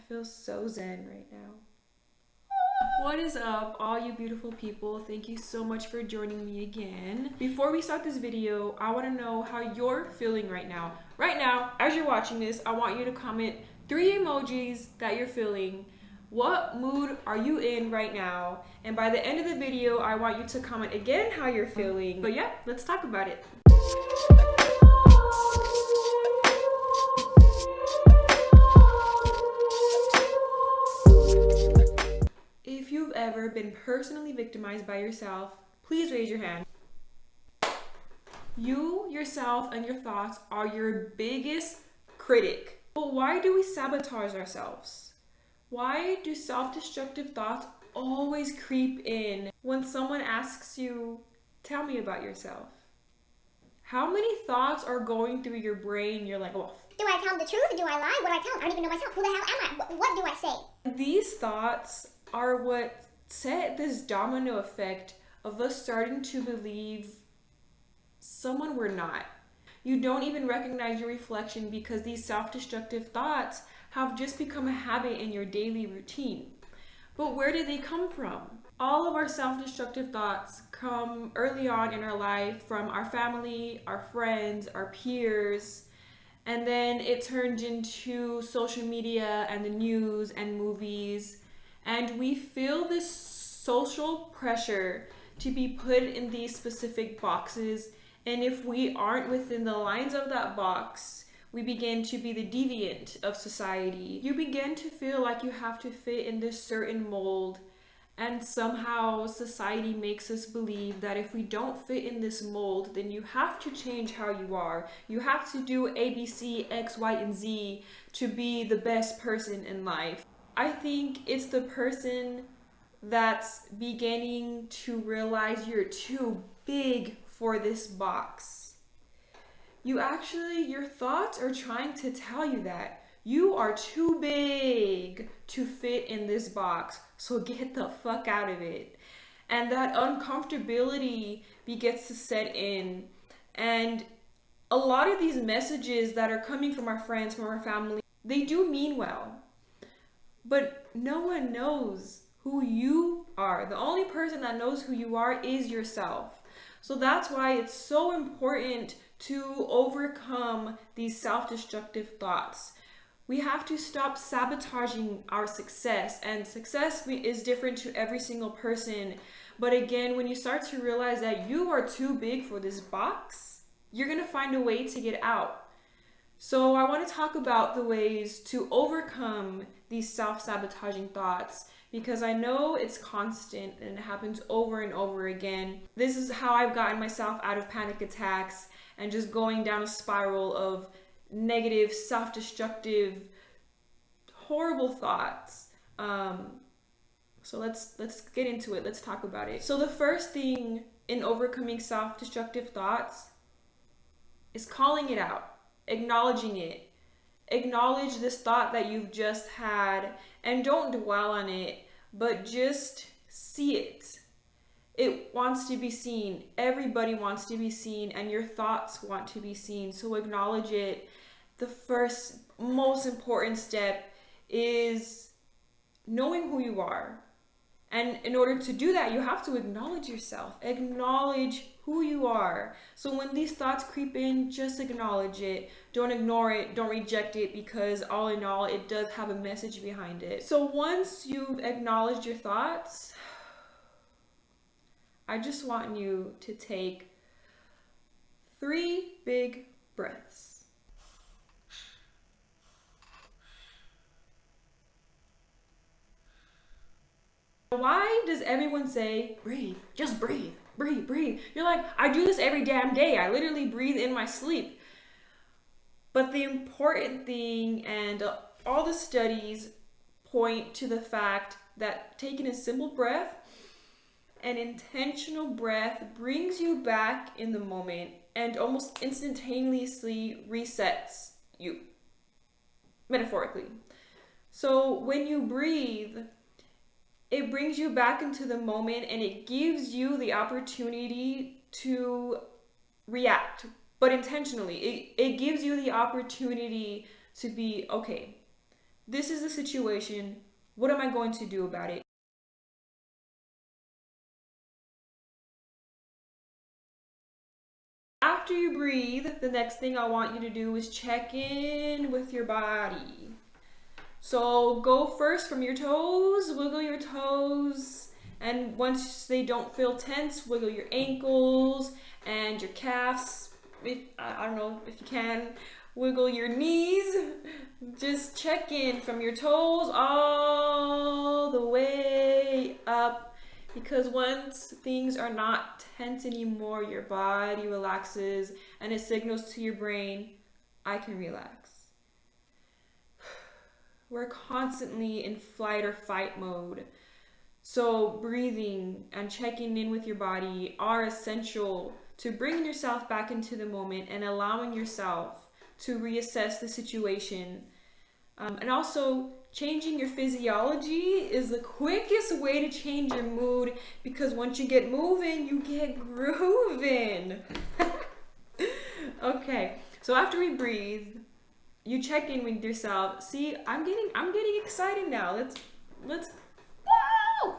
feel so zen right now. What is up, all you beautiful people? Thank you so much for joining me again. Before we start this video, I want to know how you're feeling right now. Right now, as you're watching this, I want you to comment 3 emojis that you're feeling. What mood are you in right now? And by the end of the video, I want you to comment again how you're feeling. But yeah, let's talk about it. If you've ever been personally victimized by yourself, please raise your hand. You, yourself, and your thoughts are your biggest critic. But why do we sabotage ourselves? Why do self-destructive thoughts always creep in when someone asks you, tell me about yourself? How many thoughts are going through your brain? You're like, well, do I tell the truth or do I lie? What do I tell them? I don't even know myself. Who the hell am I? What do I say? these thoughts are what set this domino effect of us starting to believe someone we're not. You don't even recognize your reflection because these self-destructive thoughts have just become a habit in your daily routine. But where did they come from? All of our self-destructive thoughts come early on in our life from our family, our friends, our peers, and then it turned into social media and the news and movies. And we feel this social pressure to be put in these specific boxes. And if we aren't within the lines of that box, we begin to be the deviant of society. You begin to feel like you have to fit in this certain mold. And somehow society makes us believe that if we don't fit in this mold, then you have to change how you are. You have to do A, B, C, X, Y, and Z to be the best person in life. I think it's the person that's beginning to realize you're too big for this box. Your thoughts are trying to tell you that you are too big to fit in this box, so get the fuck out of it. And that uncomfortability begins to set in. And a lot of these messages that are coming from our friends, from our family, they do mean well. But no one knows who you are. The only person that knows who you are is yourself. So that's why it's so important to overcome these self-destructive thoughts. We have to stop sabotaging our success, and success is different to every single person. But again, when you start to realize that you are too big for this box, you're gonna find a way to get out. So I want to talk about the ways to overcome these self-sabotaging thoughts, because I know it's constant and it happens over and over again. This is how I've gotten myself out of panic attacks and just going down a spiral of negative, self-destructive, horrible thoughts. So let's get into it. Let's talk about it. So the first thing in overcoming self-destructive thoughts is calling it out, acknowledging it. Acknowledge this thought that you've just had and don't dwell on it, but just see it. It wants to be seen. Everybody wants to be seen, and your thoughts want to be seen. So acknowledge it. The first, most important step is knowing who you are. And in order to do that, you have to acknowledge yourself. Acknowledge who you are. So when these thoughts creep in, just acknowledge it. Don't ignore it. Don't reject it, because all in all, it does have a message behind it. So once you've acknowledged your thoughts, I just want you to take 3 big breaths. Why does everyone say, breathe, just breathe, breathe, breathe? You're like, I do this every damn day. I literally breathe in my sleep. But the important thing, and all the studies point to the fact that taking a simple breath, an intentional breath, brings you back in the moment and almost instantaneously resets you, metaphorically. So when you breathe, it brings you back into the moment and it gives you the opportunity to react, but intentionally. It gives you the opportunity to be, okay, This is the situation. What am I going to do about it? After you breathe, the next thing I want you to do is check in with your body. So go first from your toes, wiggle your toes, and once they don't feel tense, wiggle your ankles and your calves. If I don't know if you can, wiggle your knees. Just check in from your toes all the way up, because once things are not tense anymore, your body relaxes and it signals to your brain, I can relax. We're constantly in flight or fight mode. So, breathing and checking in with your body are essential to bringing yourself back into the moment and allowing yourself to reassess the situation. And also, changing your physiology is the quickest way to change your mood, because once you get moving, you get grooving. Okay, so after we breathe, you check in with yourself. See, I'm getting excited now. Let's go.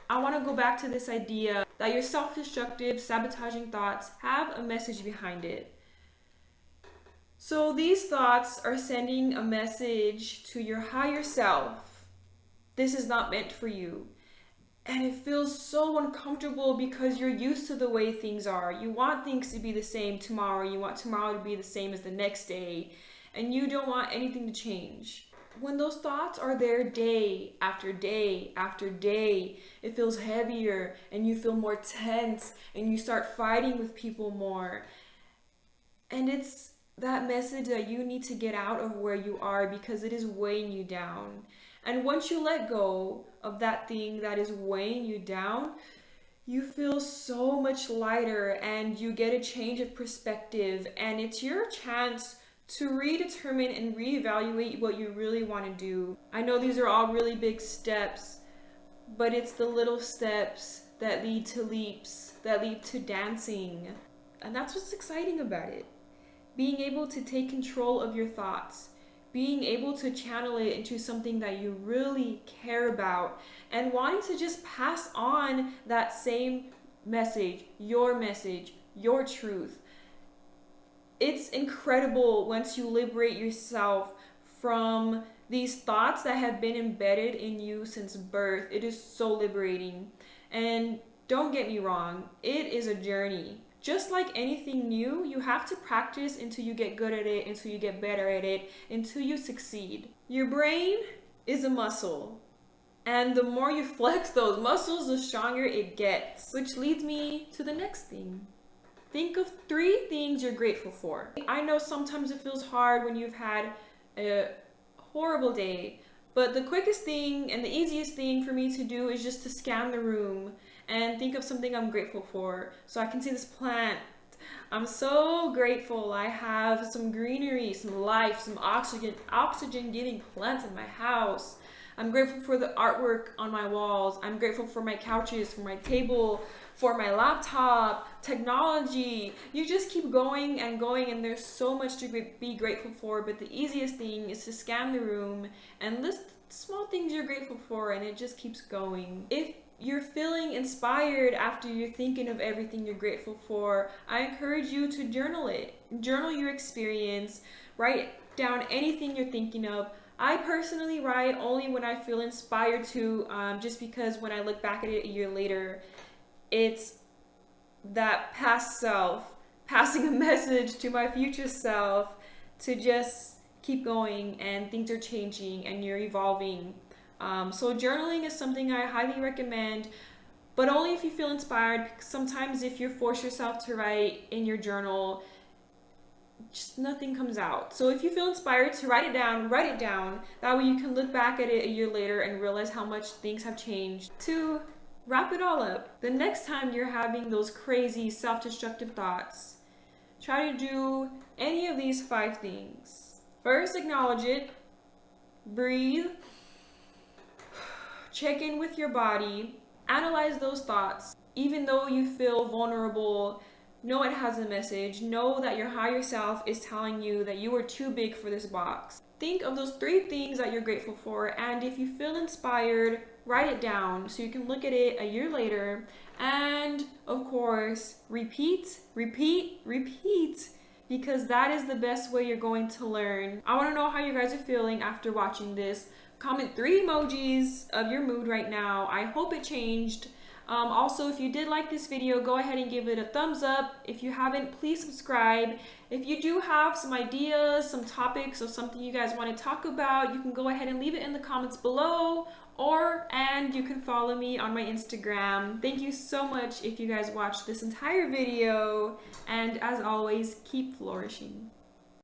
I want to go back to this idea that your self-destructive, sabotaging thoughts have a message behind it. So these thoughts are sending a message to your higher self. This is not meant for you. And it feels so uncomfortable because you're used to the way things are. You want things to be the same tomorrow. You want tomorrow to be the same as the next day. And you don't want anything to change. When those thoughts are there day after day after day, it feels heavier and you feel more tense and you start fighting with people more. And it's that message that you need to get out of where you are, because it is weighing you down. And once you let go of that thing that is weighing you down, you feel so much lighter and you get a change of perspective, and it's your chance to redetermine and reevaluate what you really want to do. I know these are all really big steps, but it's the little steps that lead to leaps, that lead to dancing. And that's what's exciting about it. Being able to take control of your thoughts, being able to channel it into something that you really care about, and wanting to just pass on that same message, your truth. It's incredible once you liberate yourself from these thoughts that have been embedded in you since birth. It is so liberating. And don't get me wrong, it is a journey. Just like anything new, you have to practice until you get good at it, until you get better at it, until you succeed. Your brain is a muscle, and the more you flex those muscles, the stronger it gets. Which leads me to the next thing. Think of 3 things you're grateful for. I know sometimes it feels hard when you've had a horrible day, but the quickest thing and the easiest thing for me to do is just to scan the room and think of something I'm grateful for. So I can see this plant. I'm so grateful I have some greenery, some life, some oxygen giving plants in my house. I'm grateful for the artwork on my walls. I'm grateful for my couches, for my table, for my laptop, technology. You just keep going, and there's so much to be grateful for, but the easiest thing is to scan the room and list small things you're grateful for, and it just keeps going. If you're feeling inspired after you're thinking of everything you're grateful for, I encourage you to journal it. Journal your experience. Write down anything you're thinking of. I personally write only when I feel inspired to, just because when I look back at it a year later, it's that past self passing a message to my future self to just keep going, and things are changing and you're evolving. So journaling is something I highly recommend, but only if you feel inspired, because sometimes if you force yourself to write in your journal, just nothing comes out. So if you feel inspired to write it down. That way you can look back at it a year later and realize how much things have changed. To wrap it all up, the next time you're having those crazy self-destructive thoughts, try to do any of these 5 things. First, acknowledge it. Breathe. Check in with your body. Analyze those thoughts. Even though you feel vulnerable, know it has a message. Know that your higher self is telling you that you are too big for this box. think of those 3 things that you're grateful for, and if you feel inspired, write it down so you can look at it a year later. And of course, repeat, repeat, repeat, because that is the best way you're going to learn. I want to know how you guys are feeling after watching this. Comment 3 emojis of your mood right now. I hope it changed. Also, if you did like this video, go ahead and give it a thumbs up. If you haven't, please subscribe. If you do have some ideas, some topics, or something you guys want to talk about, you can go ahead and leave it in the comments below, and you can follow me on my Instagram. Thank you so much if you guys watched this entire video, and as always, keep flourishing.